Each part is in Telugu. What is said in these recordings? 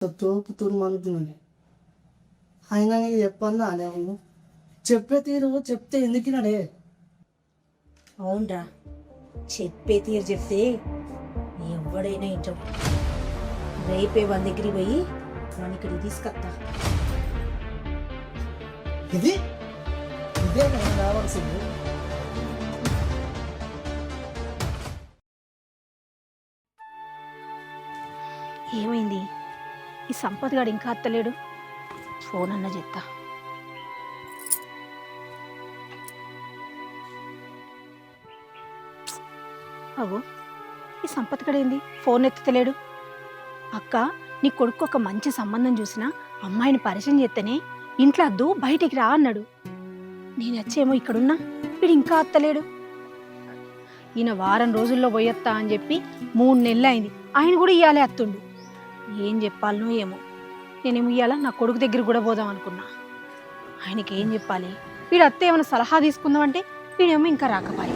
తోపుతూరు మనుతున్నది అయినా నీకు చెప్పన్నా నేను చెప్పే తీరు చెప్తే ఎందుకినాడే అవునరా, చెప్పే తీరు చెప్తే ఎవడైనా ఇంటాం. రేపే వాళ్ళ దగ్గరికి పోయి వాడిని ఇక్కడికి తీసుకొస్తా. ఇది ఇదే నేను రావాల్సింది. ఏమైంది? ఈ సంపత్ గాడు ఇంకా అత్తలేడు. ఫోన్ అన్న చెప్తా. అగో, ఈ సంపత్ గడేంది ఫోన్ ఎత్తుతలేడు? అక్క, నీ కొడుకు ఒక మంచి సంబంధం చూసినా అమ్మాయిని పరిచయం చేస్తేనే ఇంట్లో అద్దు బయటికి రా అన్నాడు. నేను వచ్చేమో ఇక్కడున్నా, వీడు ఇంకా అత్తలేడు. ఈయన వారం రోజుల్లో పోయొత్తా అని చెప్పి 3 నెలలు అయింది. ఆయన కూడా ఇయ్యాలే అత్తుండు. ఏం చెప్పాలనో ఏమో. నేనేమో ఇయ్యాల నా కొడుకు దగ్గర కూడా పోదాం అనుకున్నా. ఆయనకి ఏం చెప్పాలి? వీడు అత్త ఏమైనా సలహా తీసుకుందామంటే వీడేమో ఇంకా రాకపోయి.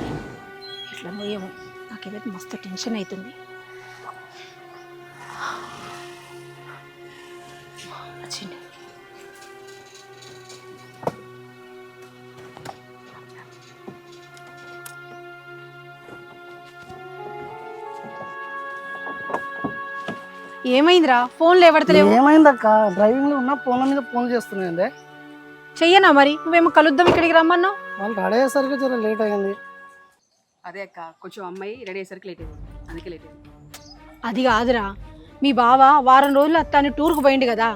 ఎట్లనో ఏమో, నాకేదైతే మస్తు టెన్షన్ అవుతుంది. వచ్చింది. ఏమైందిరా? ఫోన్లు ఎవడతలేవు? ఏమైందక్క? డ్రైవింగ్ లో ఉన్నా ఫోన్ల మీద ఫోన్ చేస్తున్నాయండి. చెయ్యనా మరి? నువ్వేమో కలుద్దాం ఇక్కడికి రమ్మన్నావు. వాళ్ళు రెడీ అయ్యేసరికి చాలా లేట్ అయింది. అదే అక్క, కొంచెం అమ్మాయి రెడీ అయ్యేసరికి లేట్ అయింది, అందుకే లేట్ అయింది. అది కాదురా, మీ బావ వారం రోజులు అత్తాన్ని టూర్కు పోయిండు కదా,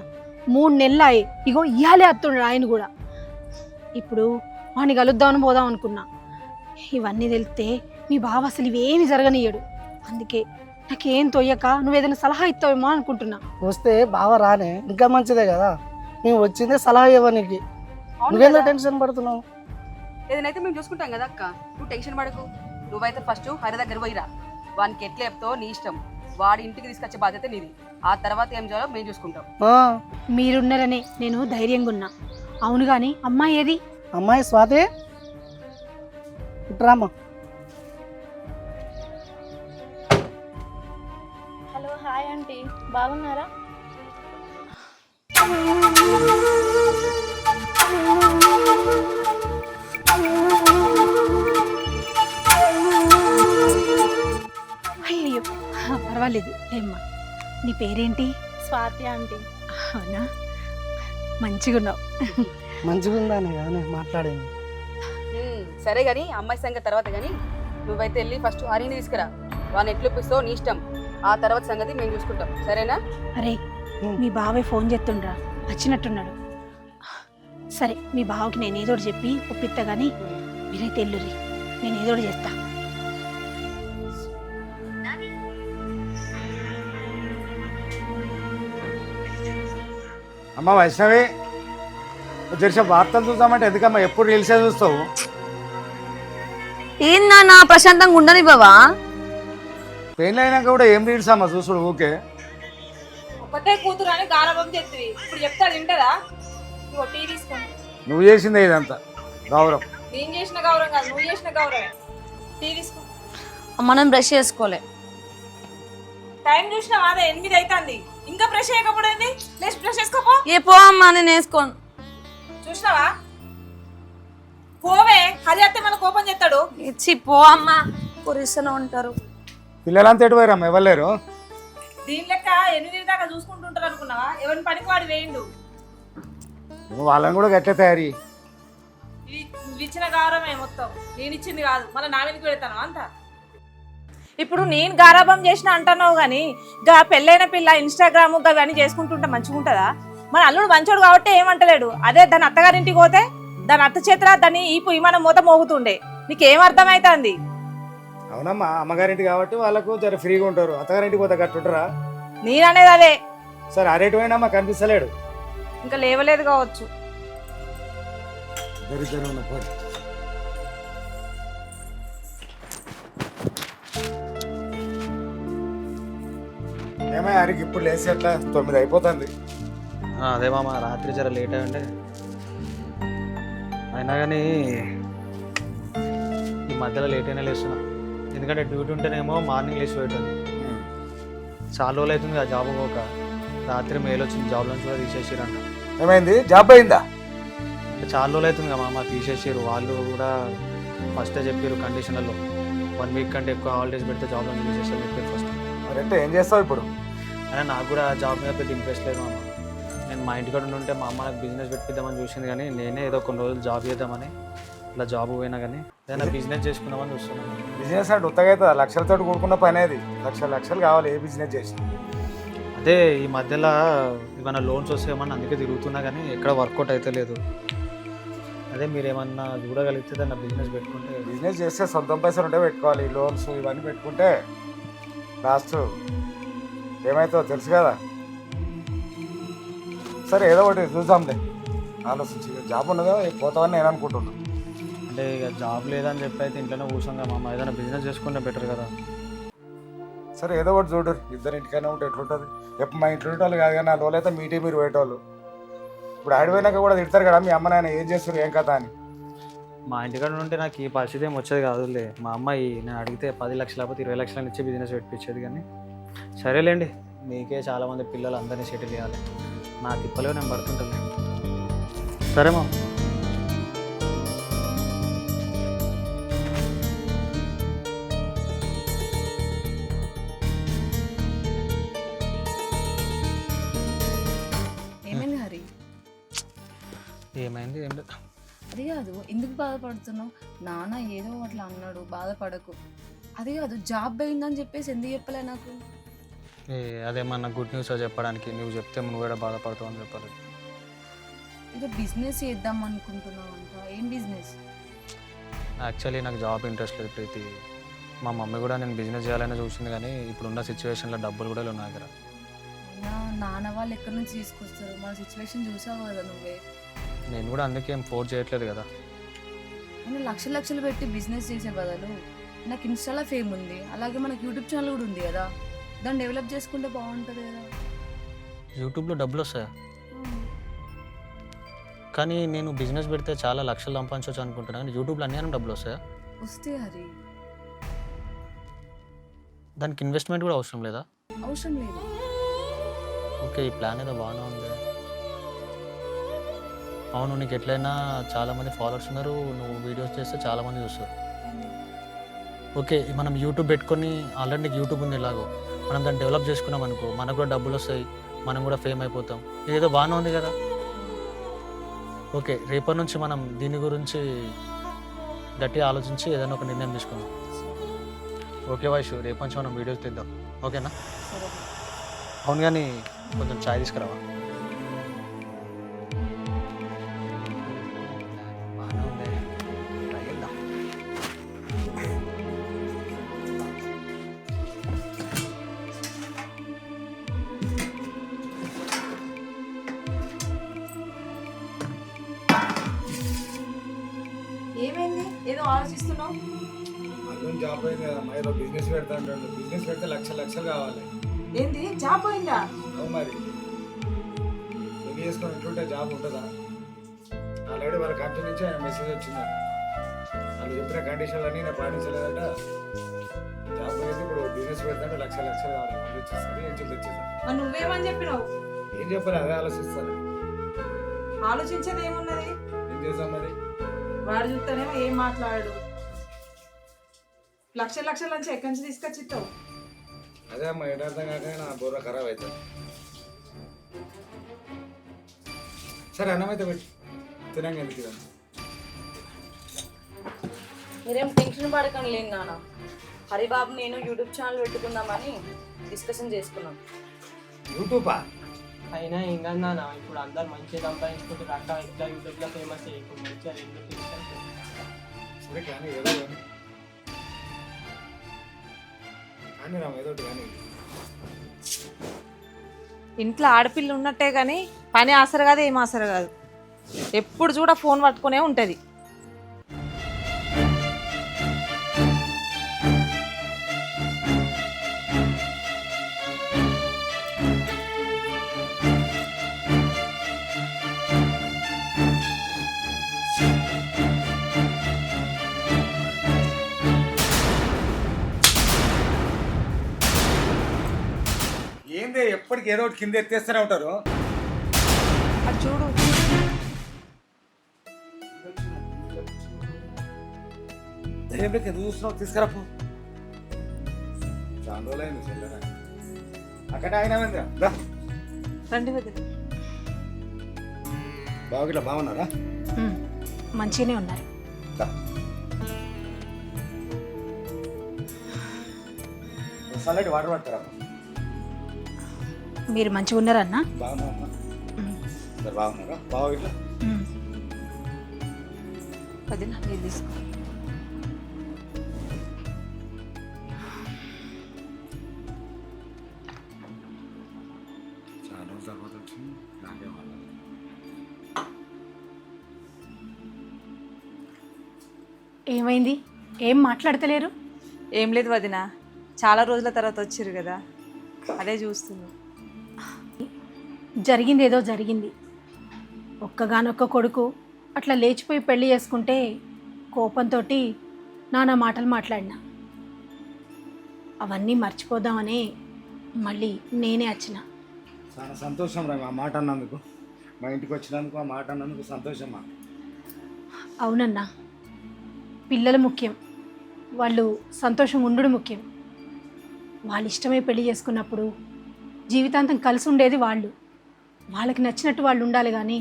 3 నెలలు అయ్యి. ఇగో ఇయ్యాలే అత్తుండు ఆయన కూడా. ఇప్పుడు వాడిని కలుద్దామని పోదాం అనుకున్నా. ఇవన్నీ తెలిస్తే మీ బావ అసలు ఇవేమి జరగనియ్యడు. అందుకే నాకేం తొయ్యక నువ్వేదైనా సలహా ఇస్తావేమో అనుకుంటున్నా. వస్తే బావ రానే, ఇంకా మంచిదే కదా. మేము వచ్చిందే సలహా ఇవ్వడానికి. నువ్వేందో టెన్షన్ పడుతున్నావు? ఏదైతే మేము చూసుకుంటాం కదా అక్క, నువ్వు టెన్షన్ పడకు. నువ్వైతే ఫస్ట్ హరి దగ్గర పోయిరా. వానికి ఎట్లా చెప్తావో నీ ఇష్టం. వాడి ఇంటికి తీసుకొచ్చే బాధ్యత నీది. ఆ తర్వాత ఏం చేయాలో మేము చూసుకుంటాం. మీరున్నారనే నేను ధైర్యంగా ఉన్నా. అవును గాని అమ్మాయి ఏది? అమ్మాయి స్వాతి, ఇట్రామ్మా. హలో, హాయ్ ఆంటీ, బాగున్నారా? అయ్యో పర్వాలేదు లేమ్మా. నీ పేరేంటి? స్వాతి ఆంటీ. అవునా, మంచిగా ఉన్నావు. మంచిగా ఉందానే కానీ మాట్లాడేది. సరే గాని అమ్మాయి సంగతి తర్వాత గానీ నువ్వైతే వెళ్ళి ఫస్ట్ హరిని తీసుకురా. వాడిని ఎట్లు ఇప్పిస్తావో నీ ఇష్టం. ఆ తర్వాత సంగతి మేము చూసుకుంటాం, సరేనా? అరే, మీ బావే ఫోన్ చేస్తుండ్రా, వచ్చినట్టున్నాడు. సరే, మీ బావకి నేను ఏదోటి చెప్పి ఒప్పిస్తా గానీ మీరైతే ఎల్లుర్రి, నేను ఏదోటి చేస్తా. అమ్మ వైష్ణవి, నువ్వు తెలిసిన వార్తలు చూద్దామంటే ఎందుకమ్మా ఎప్పుడు రీల్సే చూస్తావు? ఏందన్నా ప్రశాంతంగా ఉండని బావా? పెయిన్ అయినాక కూడా ఏం రీల్స్ అమ్మా చూసుడు ఊకే? ఒకటే కూతురు అని గారభం చేస్తుంది. ఇప్పుడు చెప్తాడు వింటదా? నువ్వు టీ తీసుకోండి. నువ్వు చేసిందే ఇదంతా గౌరవం. నేను చేసిన గౌరవం కాదు, నువ్వు చేసిన గౌరవం. టీ తీసుకో. మనం బ్రష్ చేసుకోలే. టైం చూసినా అదే 8 అవుతుంది. ఇంకా బ్రష్ చేయకపోయింది. నెక్స్ట్ బ్రష్ చేసుకోపో. ఏ పో అమ్మా, నేను వేసుకోను. చూసినావా? పోవే, హరి అత్తే మన కోపం చేస్తాడు. ఇచ్చి పో అమ్మా, కురిస్తూనే ఉంటారు. పిల్లలంతా ఎటు పోయారమ్మా? ఇవ్వలేరు. దీని లెక్క 8 దాకా చూసుకుంటుంటారు అనుకున్నావా? ఎవరిని పనికి వాడు వేయండు. నువ్వు వాళ్ళని కూడా గట్లే తయారీ. ఇది నువ్వు ఇచ్చిన గౌరవమే మొత్తం, నేను ఇచ్చింది కాదు. మళ్ళీ నా వెనక్కి పెడతాను అంతా. ఇప్పుడు నేను గారాబం చేసిన అంటున్నావు కానీ గా పెళ్ళైన పిల్ల ఇన్స్టాగ్రామ్ అవన్నీ చేసుకుంటుంటే మంచిగా ఉంటుందా? మన అల్లుడు మంచోడు కాబట్టి ఏమంటలేడు. అదే దాని అత్తగారింటికి పోతే దాని అత్త చేతుల దాన్ని ఈపు ఇమానం మూత మోగుతుండే. నీకేం అర్థమవుతుంది? అవునమ్మా, అమ్మగారింటి కాబట్టి వాళ్ళకు జర ఫ్రీగా ఉంటారు. అత్తగారింటికి పోతే గట్టుంటారా? నేననేది అదే. సరే, అరేటు పోయినమ్మా కనిపిస్తలేడు. ఇంకా లేవలేదు కావచ్చు. దరిద్రం ఉన్న పోయి. ఏమయ్య హరికి ఇప్పుడు లేచి అట్లా 9 అయిపోతుంది. అదే మామ, రాత్రి జర లేట్ అయ్యండే. అయినా కానీ ఈ మధ్యలో లేట్ అయినా లేస్తున్నా. ఎందుకంటే డ్యూటీ ఉంటేనేమో మార్నింగ్ లేచి పోయేటోని. చాలా రోజులు అవుతుంది ఆ జాబ్ పోక. రాత్రి మెయిల్ వచ్చింది జాబ్ నుంచి కూడా తీసేసిరంట. ఏమైంది, జాబ్ అయిందా? అంటే చాలా రోజులు అవుతుంది కదా మామ, తీసేసారు. వాళ్ళు కూడా ఫస్టే చెప్పారు కండిషన్లలో 1 వీక్ కంటే ఎక్కువ హాలిడేస్ పెడితే జాబ్ నుంచి తీసేస్తారు చెప్పారు ఫస్ట్. మరి అంటే ఏం చేస్తావు ఇప్పుడు? అయినా నాకు కూడా జాబ్ మీద పెద్ద ఇంట్రెస్ట్ లేదు మామ. నేను మా ఇంటికాడ ఉంటే మా అమ్మ నాకు బిజినెస్ పెట్టిద్దామని చూసింది, కానీ నేనే ఏదో కొన్ని రోజులు జాబ్ చేద్దామని ఇలా జాబ్ పోయినా కానీ ఏదైనా బిజినెస్ చేసుకుందామని చూస్తున్నాను. బిజినెస్ అంటే ఉత్తగా అవుతుందా? లక్షలతో కూడుకున్న పని అది. లక్షలు కావాలి ఏ బిజినెస్ చేసి. అదే ఈ మధ్యలో ఏమైనా లోన్స్ వస్తాయేమని అందుకే తిరుగుతున్నా, కానీ ఎక్కడ వర్కౌట్ అయితే లేదు. అదే మీరు ఏమన్నా చూడగలిగితే దాన్ని బిజినెస్ పెట్టుకుంటే. బిజినెస్ చేస్తే సొంతం పైసలు ఉంటే పెట్టుకోవాలి. లోన్స్ ఇవన్నీ పెట్టుకుంటే లాస్ట్ ఏమవుతుందో తెలుసు కదా. సరే ఏదో ఒకటి చూద్దాంలే, ఆలోచించి. జాబ్ ఉన్నదా పోతామని నేను అనుకుంటున్నాను. అంటే ఇక జాబ్ లేదని చెప్పి అయితే ఇంట్లోనే కూర్చోంగా మామ, ఏదైనా బిజినెస్ చేసుకుంటే బెటర్ కదా. సరే ఏదో ఒకటి చూడు, ఇద్దరు ఇంటికైనా ఉంటే ఎట్లుంటుంది. ఎప్పుడు మా ఇంట్లో వాళ్ళు కాదు కానీ నా రోజులు అయితే మీటే మీరు పోయేటోళ్ళు. ఇప్పుడు ఆడిపోయినాక కూడా తిడతారు కదా మీ అమ్మ నాయన, ఏం చేస్తారు ఏం కథ అని. మా ఇంటికాడ ఉంటే నాకు ఈ పరిస్థితి ఏమి వచ్చేది కాదులే. మా అమ్మాయి నేను అడిగితే 10 లక్షలు లేకపోతే 20 లక్షలు ఇచ్చి బిజినెస్ పెట్టించేది. కానీ సరేలేండి, మీకే చాలామంది పిల్లలు అందరినీ సెటిల్ చేయాలి. నా తిప్పలో నేను పడుతుంటాను. సరే మా ఏమైంది హరి? ఏమైంది ఏం లేదు. అది కాదు, ఎందుకు బాధపడుతున్నావు? నాన్న ఏదో అట్లా అన్నాడు, బాధపడకు. అది కాదు, జాబ్ అయిందని చెప్పేసి ఎందుకు చెప్పలే నాకు? అదేమన్నా గుడ్ న్యూస్ చెప్పడానికి, నువ్వు చెప్తే నువ్వు కూడా బాధపడతావు అని చెప్పాలి. ఏదో బిజినెస్ చేద్దాం అనుకుంటున్నావు అంట. ఏం బిజినెస్? యాక్చువల్లీ నాకు జాబ్ ఇంట్రెస్ట్ లేదు ప్రీతి. మా మమ్మీ కూడా నేను బిజినెస్ చేయాలని చూసింది, కానీ ఇప్పుడున్న సిచ్యువేషన్లో డబ్బులు కూడా లేవు నా దగ్గర. అయినా నాన్న వాళ్ళు ఎక్కడి నుంచి తీసుకొస్తారు? మన సిచ్యువేషన్ చూసావు కదా నువ్వే. నేను కూడా అందుకే ఏం ఫోర్స్ చేయట్లేదు కదా. నేను లక్షలు పెట్టి బిజినెస్ చేసే బదులు నాకు ఇన్స్టాలో ఫేమ్ ఉంది, అలాగే మనకు యూట్యూబ్ ఛానల్ కూడా ఉంది కదా, దాన్ని డెవలప్ చేసుకుంటే బాగుంటుంది కదా. యూట్యూబ్లో డబ్బులు వస్తాయా? కానీ నేను బిజినెస్ పెడితే చాలా లక్షలు సంపాదించవచ్చు అనుకుంటున్నాను, కానీ యూట్యూబ్లో అన్నీ డబ్బులు వస్తాయా? వస్తే హరి, దానికి ఇన్వెస్ట్మెంట్ కూడా అవసరం లేదా? అవసరం లేదు. ఓకే, ఈ ప్లాన్ ఏదో బాగానే ఉంది. అవును, నీకు ఎట్లయినా చాలామంది ఫాలోవర్స్ ఉన్నారు, నువ్వు వీడియోస్ చేస్తే చాలామంది చూస్తారు. ఓకే, మనం యూట్యూబ్ పెట్టుకొని ఆల్రెడీ నీకు యూట్యూబ్ ఉంది, ఎలాగో మనం దాన్ని డెవలప్ చేసుకున్నాం అనుకో, మనకు కూడా డబ్బులు వస్తాయి, మనం కూడా ఫేమ్ అయిపోతాం. ఇదేదో బాగానే ఉంది కదా. ఓకే, రేపటి నుంచి మనం దీని గురించి గట్టిగా ఆలోచించి ఏదైనా ఒక నిర్ణయం తీసుకుందాం. ఓకే వైషు, రేపటి నుంచి మనం వీడియోస్ తీద్దాం, ఓకేనా? అవును, కానీ కొంచెం చాయ్ తీసుకురావా? బాగానే ఉంది, ట్రై చేద్దాం. ఏమైంది, ఏదో ఆలోచిస్తున్నావు? అల్లుని జాబ్ అయింది కదమ్మా, ఏదో బిజినెస్ పెడతా అంటాడు. బిజినెస్ పెడితే లక్షలు కావాలి. ఏంది, జాబ్ పోయిందా? అవును, మరి పెళ్లి చేసుకొని ఇంటుంటే జాబ్ ఉంటుందా? ఆల్రెడీ వాళ్ళ కంపెనీ నుంచి ఆయన మెసేజ్ వచ్చింది, వాళ్ళు చెప్పిన కండిషన్లన్నీ నేను పాటించలేదట. జాబ్ పోయింది, ఇప్పుడు బిజినెస్ పెడతాంటే లక్షలు కావాలి. తెచ్చిస్తారు, ఏం తెచ్చేసాను. మరి నువ్వేమని చెప్పినావు? ఏం చెప్పాలి, అదే ఆలోచిస్తారు. ఆలోచించేది ఏమున్నది? ఏం చేద్దాం మరి? వాడు చూస్తేనేమో ఏం మాట్లాడాడు. లక్షల నుంచి ఎక్కడి నుంచి తీసుకొచ్చిస్తావు? అదే అమ్మ, ఏంటి అర్థం కాక నా బుర్ర ఖరాబ్ అవుతుంది. సరే అన్నం అయితే పెట్టి తినంగా ఎందుకు ఇదంతా? మీరేం టెన్షన్ పడకండి లేదు నాన్న. హరిబాబు నేను యూట్యూబ్ ఛానల్ పెట్టుకుందామని డిస్కషన్ చేసుకున్నాం. యూట్యూబా? అయినా ఏం కాదు నాన్న, ఇప్పుడు అందరు మంచిగా సంపాదించుకుంటారు అక్క. ఇట్లా యూట్యూబ్లో ఫేమస్ అయ్యి మంచిగా సరే కానీ ఏదో కానీ రామ్, ఏదో కానీ. ఇంట్లో ఆడపిల్ల ఉన్నట్టే కానీ పని ఆసరు కాదు, ఏం ఆసరు కాదు. ఎప్పుడు చూడ ఫోన్ పట్టుకునే ఉంటుంది. ఏందే ఎప్పటికి ఏదో ఒకటి కింద ఎత్తేస్తూనే ఉంటారు. అది చూడు. దయ్యంలోకి ఎందుకు చూస్తున్నావు? తీసుకురా పో. చాలా రోజులైంది చెల్లెరా. అక్కడ ఆయన రండి వదిన. బాగా ఇట్లా బాగున్నారా? మంచిగానే ఉన్నారు. చల్లటి వాటర్ పడతారా? మీరు మంచిగా ఉన్నారన్నా? బాగున్నా. సరే బాగున్నారా? బాగా ఇట్లా వదిన మీరు తీసుకో. చాలా రోజుల తర్వాత వచ్చింది. నాకే వాళ్ళ ఏమైంది? ఏం మాట్లాడతలేరు? ఏం లేదు వదిన, చాలా రోజుల తర్వాత వచ్చిర్రు కదా, అదే చూస్తున్నాం. జరిగింది ఏదో జరిగింది. ఒక్కగానొక్క కొడుకు అట్లా లేచిపోయి పెళ్లి చేసుకుంటే కోపంతో నానా మాటలు మాట్లాడినా. అవన్నీ మర్చిపోదామని మళ్ళీ నేనే వచ్చిన. చాలా సంతోషం రా ఆ మాట అన్నందుకు. మా ఇంటికి వచ్చినందుకు, ఆ మాట అన్నందుకు సంతోషమా. అవునన్నా, పిల్లలు ముఖ్యం, వాళ్ళు సంతోషం ఉండడం ముఖ్యం. వాళ్ళు ఇష్టమై పెళ్లి చేసుకున్నప్పుడు జీవితాంతం కలిసి ఉండేది వాళ్ళు. వాళ్ళకి నచ్చినట్టు వాళ్ళు ఉండాలి, కానీ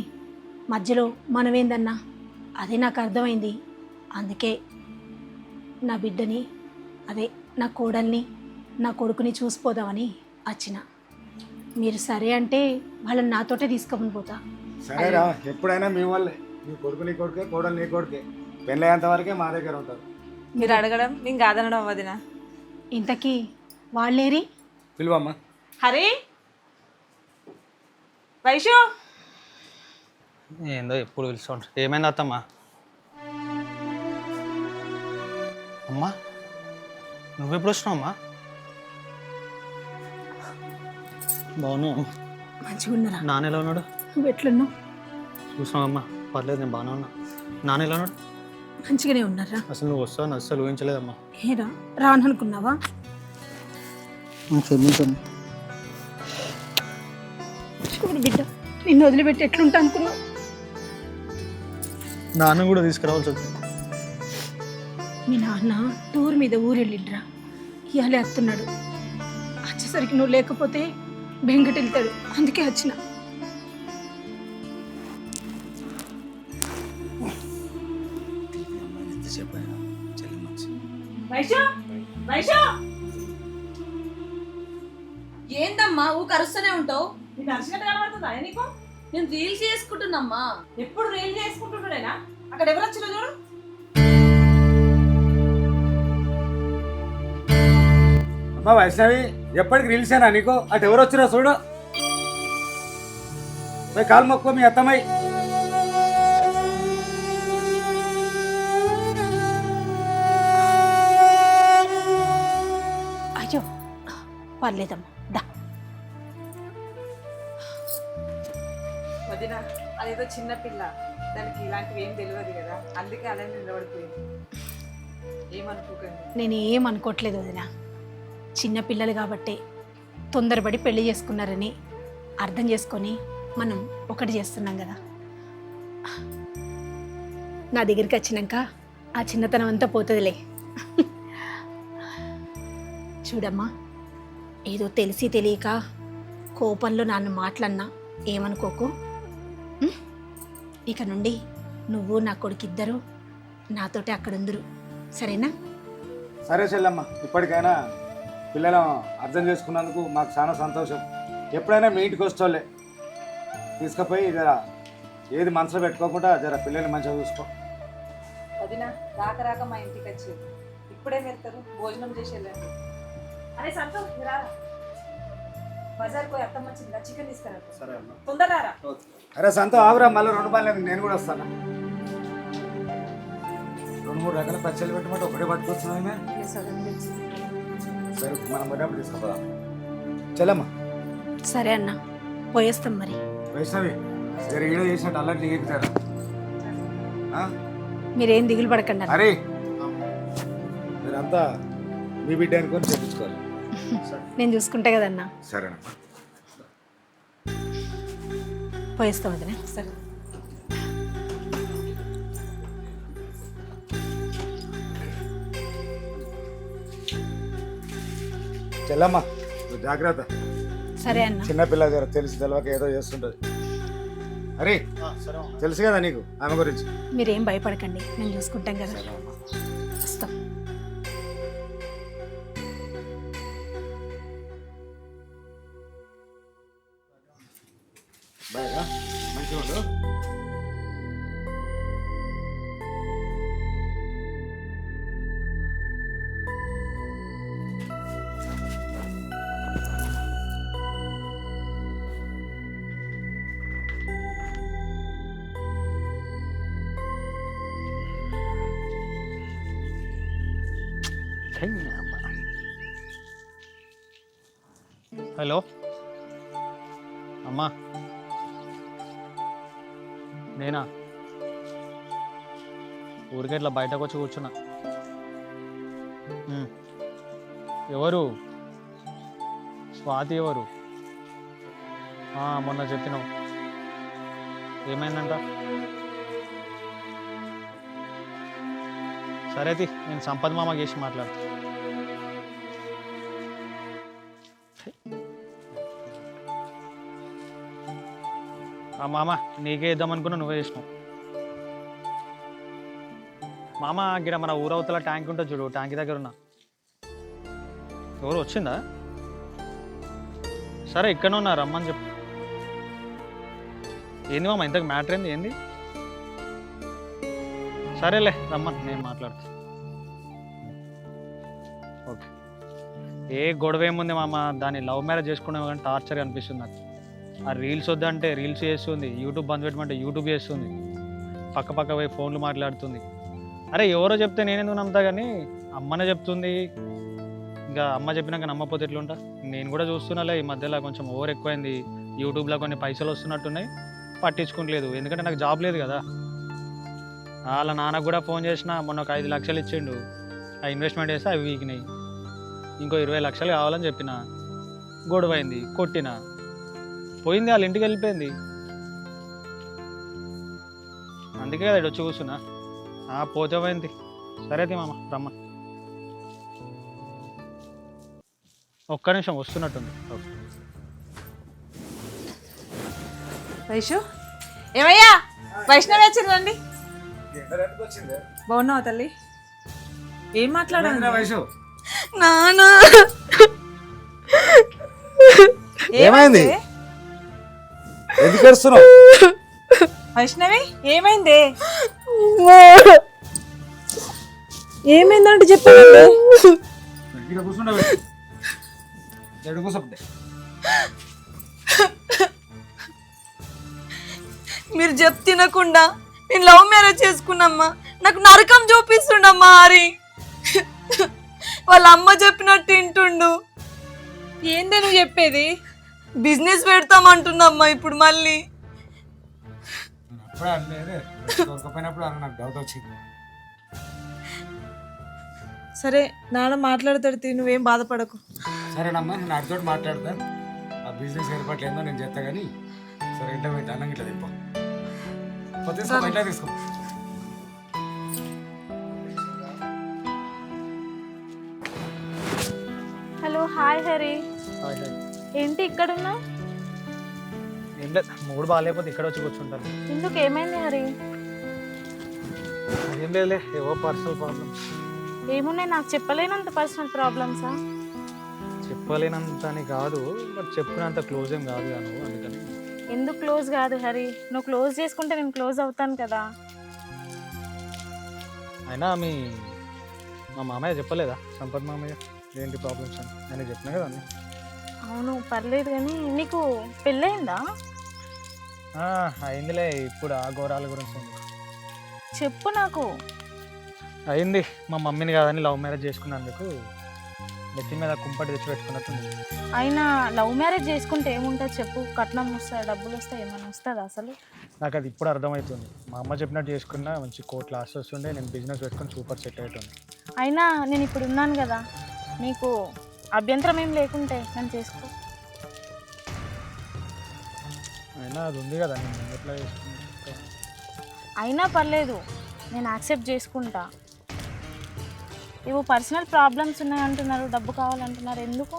మధ్యలో మనమేందన్నా, అదే నాకు అర్థమైంది. అందుకే నా బిడ్డని, అదే నా కోడల్ని, నా కొడుకుని చూసిపోదామని వచ్చిన. మీరు సరే అంటే వాళ్ళని నాతోటే తీసుకొని పోతా. సరేరా, ఎప్పుడైనా మీ వాళ్ళే. మీ కొడుకు నీ కొడుకే, కోడలు నీ కొడుకే. పెళ్ళయ్యేంత వరకే మా దగ్గర ఉంటారు. మీరు అడగడం నేను కాదనడం వదిన. ఇంతకీ వాళ్ళేరి? పిలువమ్మా. హరి, వైషు. ఏందో ఎప్పుడు పిలుస్తూ ఉంటారు. ఏమైంది అత్తమ్మా? అమ్మా నువ్వెప్పుడు వచ్చినావు అమ్మా? బాగున్నావు? మంచిగా ఉన్నారా? నాన్న ఎలా ఉన్నాడు? నువ్వు ఎట్లున్నావు? చూసినావమ్మా, పర్లేదు, నేను బాగానే ఉన్నా. నాన్న ఎలా ఉన్నాడు? మంచిగానే ఉన్నారా? అసలు నువ్వు వస్తావు అస్సలు ఊహించలేదమ్మా. ఏరా రాననుకున్నావా? క్షమించమ్మా. చూడు బిడ్డ, నిన్ను వదిలిపెట్టి ఎట్లుంటా అనుకున్నావు? నాన్న కూడా తీసుకురావాల్సి వచ్చింది. మీ నాన్న టూర్ మీద ఊరెళ్ళిండ్రా, ఇవాళే వస్తున్నాడు. వచ్చేసరికి నువ్వు లేకపోతే బెంగటి వెళ్తాడు, అందుకే వచ్చిన. వైషు, వైషు. ఏందమ్మా ఊ కరుస్తూనే ఉంటావు? నీకు అర్చనట్టు కనబడుతుందా నీకు? నేను రీల్స్ చేసుకుంటున్నామ్మా. ఎప్పుడు రీల్ చేసుకుంటుండేనా? అక్కడ ఎవరు వచ్చినా చూడు. అమ్మా వైష్ణవి, ఎప్పటికి రీల్సేనా నీకు? అటు ఎవరు వచ్చినా చూడు. పోయి కాలు మొక్కుకో మీ అత్తమ్మాయి. అయ్యో పర్లేదమ్మా, దా. వదిన, అదేదో చిన్న పిల్ల, దానికి ఇలాంటివి ఏం తెలియదు కదా, అందుకే అలానే నిలబడిపోయింది. ఏమనుకోకండి. నేను ఏం అనుకోవట్లేదు వదిన. చిన్నపిల్లలు కాబట్టే తొందరపడి పెళ్లి చేసుకున్నారని అర్థం చేసుకొని మనం ఒకటి చేస్తున్నాం కదా. నా దగ్గరికి వచ్చినాక ఆ చిన్నతనం అంతా పోతుందిలే. చూడమ్మా, ఏదో తెలిసి తెలియక కోపంలో నన్ను మాట్లాడినా ఏమనుకోకు. ఇక నుండి నువ్వు నా కొడుకిద్దరు నాతోటి అక్కడ ఉందరు, సరేనా? సరే చెల్లమ్మ, ఇప్పటికైనా పిల్లలను అర్థం చేసుకున్నందుకు మాకు చాలా సంతోషం. ఎప్పుడైనా మీ ఇంటికి వస్తోలే తీసుకుపోయి జర ఏది మనసులో పెట్టుకోకుండా జర పిల్లల్ని మంచిగా చూసుకో. వదిన, రాక రాక మా ఇంటికి వచ్చి ఇప్పుడే వెళ్తారు, భోజనం చేసి వెళ్ళండి. అరే సంతోష్, రా, బజార్ పోయి అత్తమ్మ వచ్చిందా, చికెన్ తీసుకురా. సరే అమ్మ. తొందరరా. అరే సంతో ఆవురా, మళ్ళీ 2 పాలు నేను కూడా వస్తాను. 2-3 రకాల పచ్చళ్ళు పెట్టమంటే ఒకటే పట్టుకొస్తున్నామే. సరే, మనం పడ్డప్పుడు తీసుకుపోదాం. చెల్లమ్మా. సరే అన్న, పోయేస్తాం మరి. వైష్ణవి, జర ఈడో చేసినట్టు అల్లరి ఎగుతారా? మీరేం దిగులు పడకండి అన్న. అరే మీరంతా మీ బిడ్డ అనుకొని చెప్పించుకోవాలి. నేను చూసుకుంటా కదన్నా. సరేనమ్మా. పోయిస్తా వదిన. సరే. చెల్లమ్మ జాగ్రత్త, సరే అన్న. చిన్నపిల్ల జర తెలిసి తెలవక ఏదో చేస్తుంటది. అరే సరే తెలుసు కదా నీకు ఆమె గురించి. మీరేం భయపడకండి, మేము చూసుకుంటాం కదా. వస్తాం. బాగా మంచిగా ఉండు. హలో అమ్మా, నేనా? ఊరికే ఇట్లా బయటకు వచ్చి కూర్చున్నా. ఎవరు? స్వాతి ఎవరు? మొన్న చెప్పినావు, ఏమైందంట? సరే తి, నేను సంపత్ మామ చేసి మాట్లాడతా. మామ నీకే ఇద్దామనుకున్నా, నువ్వే చేసినావు. మామ గిడ మన ఊరవతల ట్యాంక్ ఉంటుంది చూడు, ట్యాంక్ దగ్గర ఉన్నా. ఎవరు వచ్చిందా? సరే ఇక్కడనే ఉన్నా, రమ్మని చెప్పు. ఏంది మామ ఇంతకు మ్యాటర్ ఏంది? ఏంది? సరేలే రమ్మని, నేను మాట్లాడతా. ఓకే. ఏ గొడవ ఏముంది మామ, దాన్ని లవ్ మ్యారేజ్ చేసుకున్నావు కానీ టార్చర్ అనిపిస్తుంది నాకు. ఆ రీల్స్ వద్దంటే రీల్స్ చేస్తుంది, యూట్యూబ్ బంద్ పెట్టమంటే యూట్యూబ్ చేస్తుంది, పక్క పోయి ఫోన్లు మాట్లాడుతుంది. అరే ఎవరో చెప్తే నేనెందుకు నమ్ముతా, కానీ అమ్మనే చెప్తుంది. ఇంకా అమ్మ చెప్పినాక నమ్మపోతే ఎట్లుంటా? నేను కూడా చూస్తున్నాలే ఈ మధ్యలో కొంచెం ఓవర్ ఎక్కువైంది. యూట్యూబ్లో కొన్ని పైసలు వస్తున్నట్టున్నాయి, పట్టించుకోవట్లేదు. ఎందుకంటే నాకు జాబ్ లేదు కదా. వాళ్ళ నాన్నకు కూడా ఫోన్ చేసిన, మొన్న ఒక 5 లక్షలు ఇచ్చిండు. ఆ ఇన్వెస్ట్మెంట్ చేస్తే అవి వీకినాయి. ఇంకో 20 లక్షలు కావాలని చెప్పిన, గొడవైంది, కొట్టిన, పోయింది, వాళ్ళ ఇంటికి వెళ్ళిపోయింది. అందుకే కదా వచ్చి కూర్చున్నా. పోతే పోయింది. సరే అయితే మామ రమ్మ. ఒక్క నిమిషం వస్తున్నట్టుంది. వైషు, ఏమయ్యా వైష్ణవి వచ్చిందండి. వచ్చింది బాగున్నావా తల్లి? ఏం మాట్లాడాలి వయసు? నానా ఏమైంది? ఎందుకు ఏడుస్తున్నావు? వైష్ణవి ఏమైంది? ఏమైందంటే చెప్పండి. మీరు చెప్ తినకుండా నేను లవ్ మ్యారేజ్ చేసుకున్నమ్మా. నాకు నరకం చూపిస్తుండమ్మా హరి. వాళ్ళ అమ్మ చెప్పినట్టు వింటుండు. ఏందే నువ్వు చెప్పేది? బిజినెస్ పెడతామంటుందమ్మా ఇప్పుడు మళ్ళీ. నాకు డౌట్ వచ్చింది. సరే నాన్న మాట్లాడతాడు, నువ్వేం బాధపడకు. సరేనమ్మా, నేను అడితోటి మాట్లాడతా. ఆ బిజినెస్ ఏర్పాట్లేందో నేను చెప్తా కానీ. సరే ఇంట్లో పెట్టి అన్నం ఇట్లా తింపా. ఇంట్లో తీసుకో. హలో హాయ్ హరి, ఏంటి ఇక్కడున్నా? ఏం లేదు, మూడు బాగాలేకపోతే ఇక్కడ వచ్చి కూర్చుంటాను. ఎందుకు ఏమైంది హరి? ఏం లేదులే, ఏవో పర్సనల్ ప్రాబ్లమ్స్. ఏమున్నాయి? నాకు చెప్పలేనంత పర్సనల్ ప్రాబ్లమ్సా? చెప్పలేనంత అని కాదు, బట్ చెప్పినంత క్లోజ్ ఏం కాదు కదా నువ్వు, అందుకని. ఎందుకు క్లోజ్ కాదు హరి? నువ్వు క్లోజ్ చేసుకుంటే నేను క్లోజ్ అవుతాను కదా. అయినా మా మామయ్య చెప్పలేదా, సంపత్ మామయ్య ఏంటి ప్రాబ్లమ్స్ అని? నేను చెప్పినా కదా అన్నీ. అవును పర్లేదు, కానీ నీకు పెళ్ళయిందా? అయిందిలే, ఇప్పుడు ఆ ఘోరాల గురించి చెప్పు నాకు. అయింది, మా మమ్మీని కాదని లవ్ మ్యారేజ్ చేసుకున్నందుకు నెత్తి మీద కుంపటి తెచ్చి పెట్టుకున్నట్టుంది. అయినా లవ్ మ్యారేజ్ చేసుకుంటే ఏముంటుంది చెప్పు? కట్నం వస్తాయి, డబ్బులు వస్తాయి, ఏమైనా వస్తుంది అసలు? నాకు అది ఇప్పుడు అర్థమవుతుంది. మా అమ్మ చెప్పినట్టు చేసుకున్నా మంచి కోట్ లాస్ వస్తుండే, నేను బిజినెస్ పెట్టుకొని సూపర్ సెట్ అవుతుంది. అయినా నేను ఇప్పుడు ఉన్నాను కదా, నీకు అభ్యంతరం ఏం లేకుంటే నన్ను చేసుకో. అయినా అయినా అది ఉంది కదా, నేను ఎట్లా చేసుకుంటా? అయినా పర్లేదు, నేను యాక్సెప్ట్ చేసుకుంటా. ఏవో పర్సనల్ ప్రాబ్లమ్స్ ఉన్నాయంటున్నారు, డబ్బు కావాలంటున్నారు, ఎందుకు?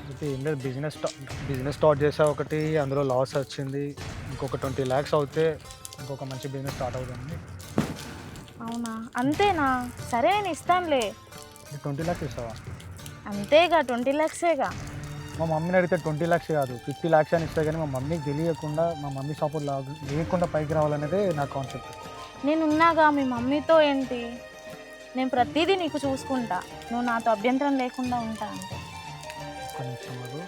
అయితే ఏం లేదు, బిజినెస్ స్టార్ట్ చేసా ఒకటి, అందులో లాస్ వచ్చింది. ఇంకొక 20 lakhs అవుతే ఇంకొక మంచి బిజినెస్ స్టార్ట్ అవుతుంది. అవునా, అంతేనా? సరే నేను ఇస్తానులే. 20 lakhs ఇస్తావా? అంతేగా, 20 lakhsేగా. మా మమ్మీని అడిగితే 20 lakhs కాదు 50 lakhs అని ఇస్తే, కానీ మా మమ్మీకి తెలియకుండా, మా మమ్మీ సపోర్ట్ లేకుండా పైకి రావాలనేదే నా కాన్సెప్ట్. నేను ఉన్నాగా, మీ మమ్మీతో ఏంటి? నేను ప్రతిదీ నీకు చూసుకుంటా, నువ్వు నాతో అభ్యంతరం లేకుండా ఉంటా అంటే. ఒక్క నిమిషం ఆగు.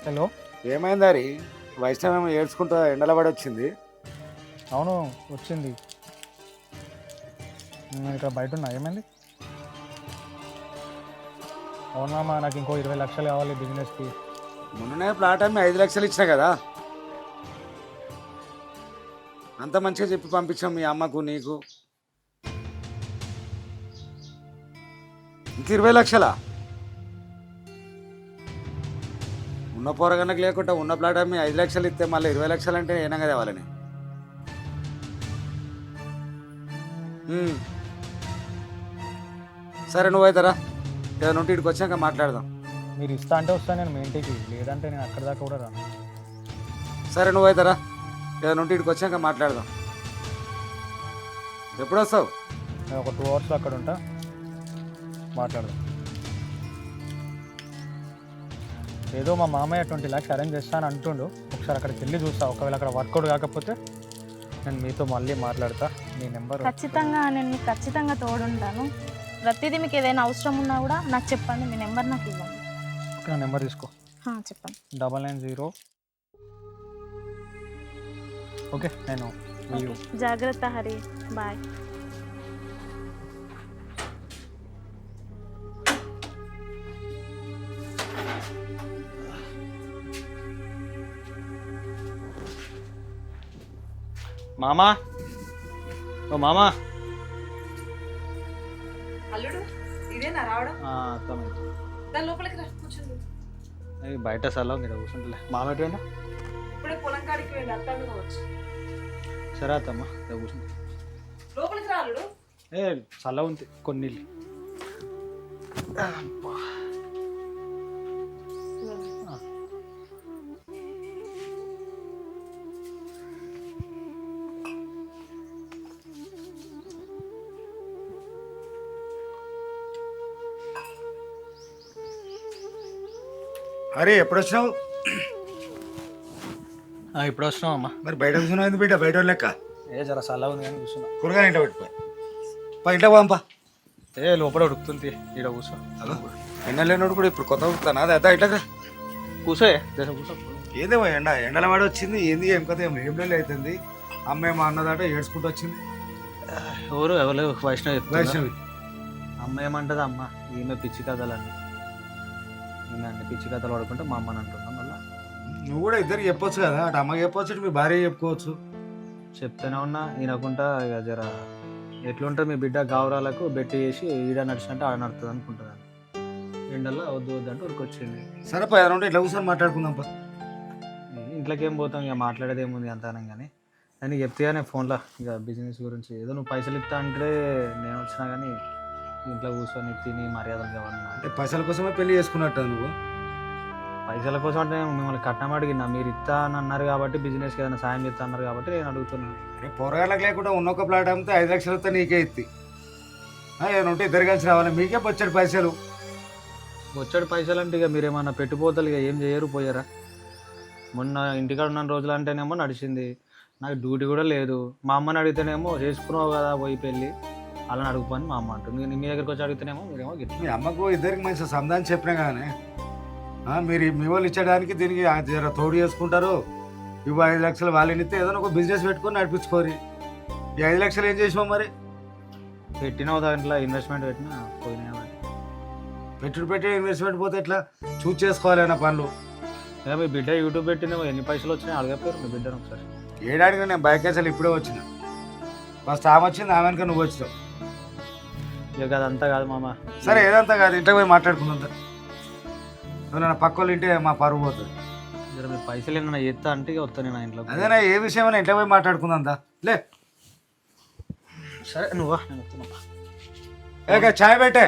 హలో, ఏమైంది హరి? వైష్ణవేమో ఏడ్చుకుంటా ఎండల పడి వచ్చింది. అవును వచ్చింది. నేను ఇక్కడ బయట ఉన్నా, ఏమైంది? అవును మామ, నాకు ఇంకో 20 లక్షలు కావాలి బిజినెస్కి. మొన్ననే ప్లాట్ అమ్మి 5 లక్షలు ఇచ్చినా కదా, అంత మంచిగా చెప్పి పంపించాం మీ అమ్మకు నీకు. ఇంక 20 లక్షలా? ఉన్న పోరగన్నకు లేకుండా ఉన్న ప్లాట్ అమ్మి 5 లక్షలు ఇస్తే మళ్ళీ 20 లక్షలు అంటే ఏనా కదా వాళ్ళని. సరే నువ్వైతారా, ఏదైనా ఉంటే ఇక్కడికి వచ్చాక మాట్లాడదాం. మీరు ఇస్తా అంటే వస్తాను నేను మీ ఇంటికి, లేదంటే నేను అక్కడి దాకా కూడా రాను. సరే నువ్వైతారా, ఏదైనా ఉంటే ఇక్కడికి వచ్చాక మాట్లాడదాం. ఎప్పుడు వస్తావు? నేను ఒక 2 hours అక్కడ ఉంటా, మాట్లాడదాం. ఏదో మా మామయ్య 20 lakhs అరేంజ్ చేస్తాను అంటుండు, ఒకసారి అక్కడికి వెళ్ళి చూస్తా. ఒకవేళ అక్కడ వర్కౌట్ కాకపోతే నేను మీతో మళ్ళీ మాట్లాడతా. మీ నెంబర్ ఖచ్చితంగా, నేను మీకు ఖచ్చితంగా తోడుంటాను. ప్రతిదీ మీకు ఏదైనా అవసరం ఉన్నా కూడా నాకు చెప్పండి, మీ నెంబర్ నాకు ఇవ్వండి. ఓకే, నా నెంబర్ తీసుకో. చెప్పండి. 990. ఓకే, నేను జాగ్రత్త హరి, బాయ్. మామా, ఓ మామా. అల్లుడు ఇదేనా రావడం? అర్థమైంది. దాని లోపలికి రా, కూర్చుంది. బయట సలా మీరు కూర్చుంటలే. మామ ఎటు పోయినా? ఇప్పుడే పొలం కాడికి వెళ్ళి అత్తాడు కావచ్చు. సరే అత్తమ్మా, కూర్చుంటా. లోపలికి రా అల్లుడు. చల్ల ఉంది కొన్ని నీళ్ళు. అరే ఎప్పుడు వచ్చినావు? ఇప్పుడు వస్తున్నావు అమ్మా. మరి బయట కూర్చున్నావు బిడ్డ, బయట లెక్క. జర చల్ల ఉంది కానీ కూర్చున్నా. కూరగాయలు ఇంట్లో పెట్టుకో, ఇంట్లో పోంపా. లోపల ఉడుకుతుంది, ఇక్కడ కూర్చో. ఎండలేనోడు కూడా ఇప్పుడు కొత్త ఉడుకుతానా? అదే అదా ఇట్లా కూర్చో, కూర్చో. ఏదేమో ఎండల వాడి వచ్చింది, ఏంది ఏం కథ, ఏం నెలలు అవుతుంది. అమ్మేమో అన్నదాట ఏడ్చుకుంటూ వచ్చింది. ఎవరు వైష్ణవి అమ్మ ఏమంటది? అమ్మ ఈమె పిచ్చి కథలన్నీ, ఈమె అన్ని పిచ్చి కథలు పడుకుంటే మా అమ్మని అంటున్నాం. మళ్ళీ నువ్వు కూడా ఇద్దరికి చెప్పొచ్చు కదా, అటు అమ్మకి చెప్పొచ్చు, ఇటు మీ భార్య చెప్పుకోవచ్చు. చెప్తూనే ఉన్నా వినకుండా. ఇక జర ఎట్లుంటుంది మీ బిడ్డ గావరాలకు బెట్టి చేసి ఈడ నడిచినట్టు ఆడ నడుతుంది అనుకుంటుంది. ఎండల్లో వద్దు వద్దు అంటే ఊరికి వచ్చింది. సరే పోయారు ఉంటే ఇట్లా కూర్చొని మాట్లాడుకుందాంపా. ఇంట్లోకి ఏం పోతాం, ఇక మాట్లాడేది ఏముంది అంతానం. కానీ నేను చెప్తే ఫోన్లో ఇక బిజినెస్ గురించి ఏదో నువ్వు పైసలు ఇస్తా అంటే నేను వచ్చినా కానీ ఇంట్లో కూర్చొని తిని మర్యాదలు కావాలన్నా. అంటే పైసల కోసమే పెళ్లి చేసుకున్నట్టు నువ్వు? పైసల కోసం అంటే మిమ్మల్ని కట్నం అడిగినా, మీరు ఇస్తా అని అన్నారు కాబట్టి, బిజినెస్కి ఏదైనా సాయం చేస్తా అన్నారు కాబట్టి నేను అడుగుతున్నాను. అరే పొరగాళ్ళకి లేకుండా ఉన్న ఒక ప్లాట్ అమ్మితే 5 లక్షలు వస్తే నీకే ఇత్తి. ఏమైనా ఉంటే ఇద్దరు కలిసి రావాలి, మీకే వచ్చాడు పైసలు. వచ్చాడు పైసలు అంటే ఇక మీరు ఏమన్నా పెట్టుపోతలు ఇక ఏం చేయరు, పోయారా? మొన్న ఇంటికాడ ఉన్న రోజులు అంటేనేమో నడిచింది, నాకు డ్యూటీ కూడా లేదు. మా అమ్మని అడిగితేనేమో చేసుకున్నావు కదా పోయి పెళ్ళి, అలా అడుగుపోని మా అమ్మ అంటుంది. మీ దగ్గరికి వచ్చి అడిగితేనేమో మీరేమో గిట్ల. మీ అమ్మకు ఇద్దరికి మంచి సమాధానం చెప్పినా కానీ మీరు మీ వాళ్ళు ఇచ్చడానికి దీనికి జర తోడు చేసుకుంటారు. ఇవి 5 లక్షలు వాళ్ళని ఇస్తే ఏదైనా ఒక బిజినెస్ పెట్టుకొని నడిపించుకోరు. ఈ 5 లక్షలు ఏం చేసావు మరి? పెట్టినావు దాంట్లో ఇన్వెస్ట్మెంట్ పెట్టినా పోయినా. పెట్టి ఇన్వెస్ట్మెంట్ పోతే ఎట్లా? చూస్ చేసుకోవాలి అన్న పనులు. మీ బిడ్డ యూట్యూబ్ పెట్టినావు, ఎన్ని పైసలు వచ్చినాయి అడగపోయారు మీ బిడ్డను ఒకసారి. ఏడాడిగా నేను బైక్ అసలు ఇప్పుడే వచ్చిన. ఫస్ట్ ఆమె వచ్చింది, ఆమె వెనక నువ్వు వచ్చినావు. ఇక అదంతా కాదు మామ. సరే ఏదంతా కాదు, ఇంట్లో పోయి మాట్లాడుకుందా. నా పక్క వాళ్ళు ఇంటే మా పరువు పోతుంది. జర మీరు పైసలు ఏమన్నా ఎత్తా అంటే ఇక వస్తా నేను ఆ ఇంట్లో. అదేనా ఏ విషయం అయినా ఇంట్లో పోయి మాట్లాడుకుందా లే. సరే నువ్వా, నేను వస్తున్నా. ఏ చాయ్ పెట్టే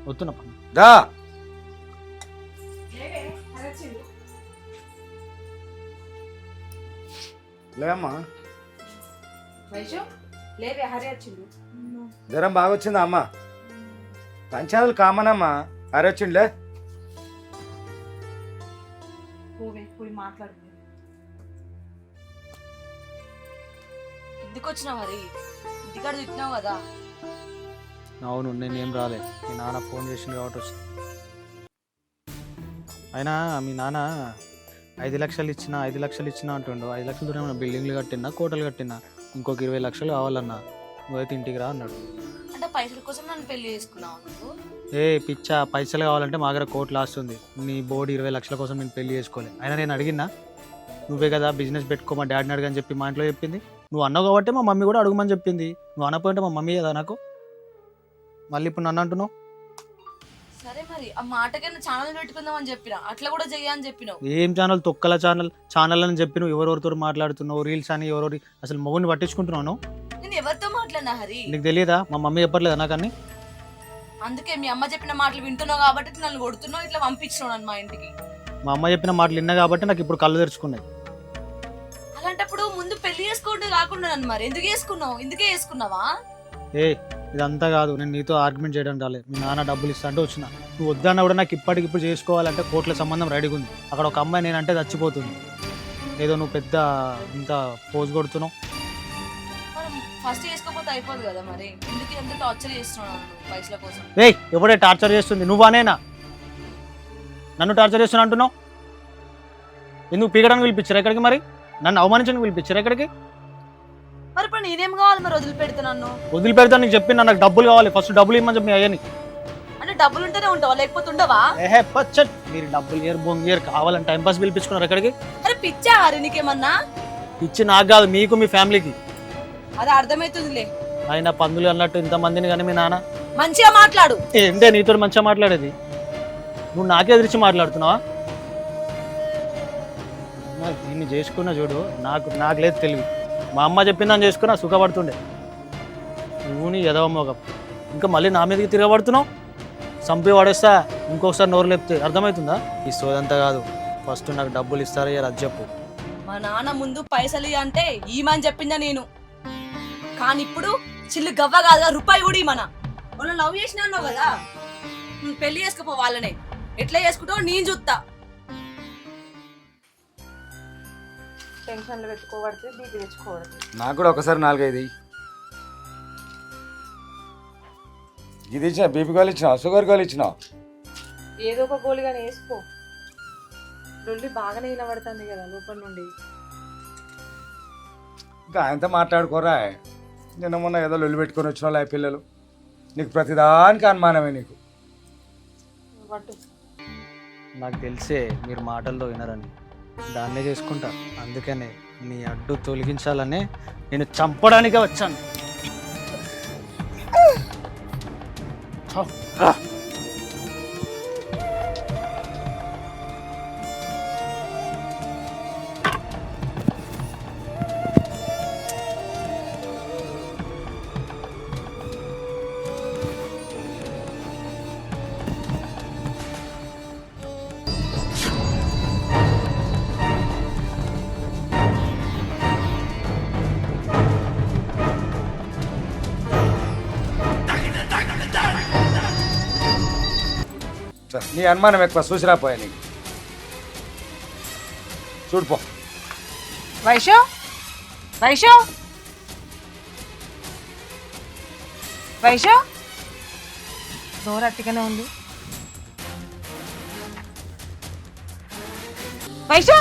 వస్తున్నా దా. లేమ్మా వైషు లేవే, హరి వచ్చిండు. జ్వరం బాగా వచ్చిందా అమ్మ? పంచాదులు కామన్ అమ్మా. అరే వచ్చిండులే. పోవే, పోయి మాట్లాడు. ఎందుకు వచ్చినావు హరి? ఇంటికాడ తిట్టినావు కదా. అవును, నేనేం రాలే. మీ నాన్న ఫోన్ చేసింది కాబట్టి వచ్చింది. అయినా మీ నాన్న 5 లక్షలు ఇచ్చిన 5 లక్షలు ఇచ్చిన అంటుండు. 5 లక్షలతో ఏమన్నా బిల్డింగ్లు కట్టినా, కోటలు కట్టినా, ఇంకొక 20 లక్షలు కావాలన్నా. నువ్వైతే ఇంటికి రా అన్నాడు. అంటే పైసల కోసం నన్ను పెళ్లి చేసుకున్నావు నువ్వు? ఏ పిచ్చా, పైసలు కావాలంటే మా దగ్గర కోట్లు ఆస్తుంది. నీ బోర్డు 20 లక్షల కోసం నేను పెళ్లి చేసుకోలే. అయినా నేను అడిగినా, నువ్వే కదా బిజినెస్ పెట్టుకో మా డాడీని అడగని చెప్పి మా ఇంట్లో చెప్పింది. నువ్వు అన్నావు కాబట్టి మా మమ్మీ కూడా అడుగుమని చెప్పింది. నువ్వు అనకపోయింటే మా మమ్మీ కదా నాకు. మళ్ళీ ఇప్పుడు నన్ను అంటున్నావు. సరే మరి ఆ మాటకైనా ఛానల్ పెట్టుకుందాం అని చెప్పినా, అట్లా కూడా చెయ్యని చెప్పినావు. ఏం ఛానల్? తొక్కల ఛానల్ అని చెప్పి నువ్వు ఎవరెవరితో మాట్లాడుతున్నావు, రీల్స్ అని ఎవరెవరి, అసలు మొగుడిని పట్టించుకుంటున్నాను. నేను ఎవరితో మాట్లాడినా హరి? నీకు తెలియదా? మా మమ్మీ చెప్పట్లేదా నాకు అన్ని? అందుకే మీ అమ్మ చెప్పిన మాటలు వింటున్నావు కాబట్టి నన్ను కొడుతున్నావు, ఇట్లా పంపించినావు నన్ను మా ఇంటికి. మా అమ్మ చెప్పిన మాటలు విన్నా కాబట్టి నాకు ఇప్పుడు కళ్ళు తెరుచుకున్నాయి. అలాంటప్పుడు ముందు పెళ్లి చేసుకోవడం కాకుండా నన్ను మరి ఎందుకు చేసుకున్నావు? ఇందుకే చేసుకున్నావా? ఏ ఇదంతా కాదు, నేను నీతో ఆర్గ్యుమెంట్ చేయడానికి రాలేదు. మీ నాన్న డబ్బులు ఇస్తా అంటే వచ్చిన. నువ్వు వద్దన్నా కూడా నాకు ఇప్పటికిప్పుడు చేసుకోవాలంటే కోట్ల సంబంధం రెడీగా ఉంది. అక్కడ ఒక అమ్మాయి నేనంటే చచ్చిపోతుంది. ఏదో నువ్వు పెద్ద ఇంత పోజ్ కొడుతున్నావు. మనం ఫస్ట్ చేసుకోకపోతే అయిపోదు కదా మరి. ఎందుకు ఎంత టార్చర్ చేస్తున్నావు పైసల కోసం? ఏయ్ ఎవడే టార్చర్ చేస్తుంది? నువ్వానేనా నన్ను టార్చర్ చేస్తున్నా అంటున్నావు? ఎందుకు పీకడానికి పిలిపించారు ఎక్కడికి? మరి నన్ను అవమానించడానికి పిలిపించారు ఎక్కడికి? మరి ఇప్పుడు నేనేం కావాలి మరి? వదిలిపెడుతున్నాను. వదిలిపెడతాను నీకు చెప్పిన, నాకు డబ్బులు కావాలి. ఫస్ట్ డబ్బులు ఇమ్మని చెప్పి అయ్యని. అంటే డబ్బులు ఉంటేనే ఉంటావా లేకపోతే ఉండవా? ఏహే పచ్చట్, మీరు డబ్బులు ఇయర్ బొంగియర్ కావాలని టైంపాస్ పిలిపించుకున్నారు ఎక్కడికి? అరే పిచ్చా హరి నీకేమన్నా? ఇచ్చి నాకు కాదు, మీకు మీ ఫ్యామిలీకి. అది అర్థమవుతుందిలే. ఆయన పందులు అన్నట్టు ఇంతమందిని కానీ మీ నాన్న. మంచిగా మాట్లాడు. ఏంటే నీతో మంచిగా మాట్లాడేది? నువ్వు నాకే ఎదిరించి మాట్లాడుతున్నావా? దీన్ని చేసుకున్నా చూడు, నాకు లేదు తెలివి. మా అమ్మ చెప్పిందని చేసుకున్నా సుఖపడుతుండే. నువ్వు నీ ఎదవమ్మోగ ఇంకా మళ్ళీ నా మీదకి తిరగబడుతున్నావు. సంపి పడేస్తా ఇంకొకసారి నోరు లేపితే. అర్థమవుతుందా? ఈ సోదంతా కాదు, ఫస్ట్ నాకు డబ్బులు ఇస్తారా అది చెప్పు. మా నాన్న ముందు పైసలు అంటే ఈమని చెప్పిందా నేను. కానీ ఇప్పుడు చిల్లు గవ్వ కాదుగా, రూపాయి కూడా మన వాళ్ళు లవ్ చేసినా అన్నావు కదా. పెళ్లి చేసుకోపో వాళ్ళనే. ఎట్లా చేసుకుంటావు నేను చూస్తా. టెన్షన్లు పెట్టుకోబడితే బీపీ తెచ్చుకోవద్దు. నాకు కూడా ఒకసారి 4-5 ఇది ఇచ్చిన. బీపీ గోళీ ఇచ్చినా, షుగర్ గోళీ ఇచ్చినా. ఏదో ఒక గోలిగానే వేసుకో. రొల్లి బాగానే వినబడుతుంది కదా లోపల నుండి. ఇంకా ఆయనతో మాట్లాడుకోరా. నిన్న మొన్న ఏదో లొల్లి పెట్టుకొని వచ్చిన వాళ్ళు పిల్లలు. నీకు ప్రతిదానికి అనుమానమే నీకు. పట్టు. నాకు తెలిసే మీరు మాటల్లో వినరని, దాన్నే చేసుకుంటా. అందుకనే నీ అడ్డు తొలగించాలనే నేను చంపడానికే వచ్చాను. నీ అనుమానం ఎక్కువ, చూసిరాపోయా నీకు. చూడుపో. వైషు, వైషు, వైషు, డోర్ అట్టిగానే ఉంది. వైషు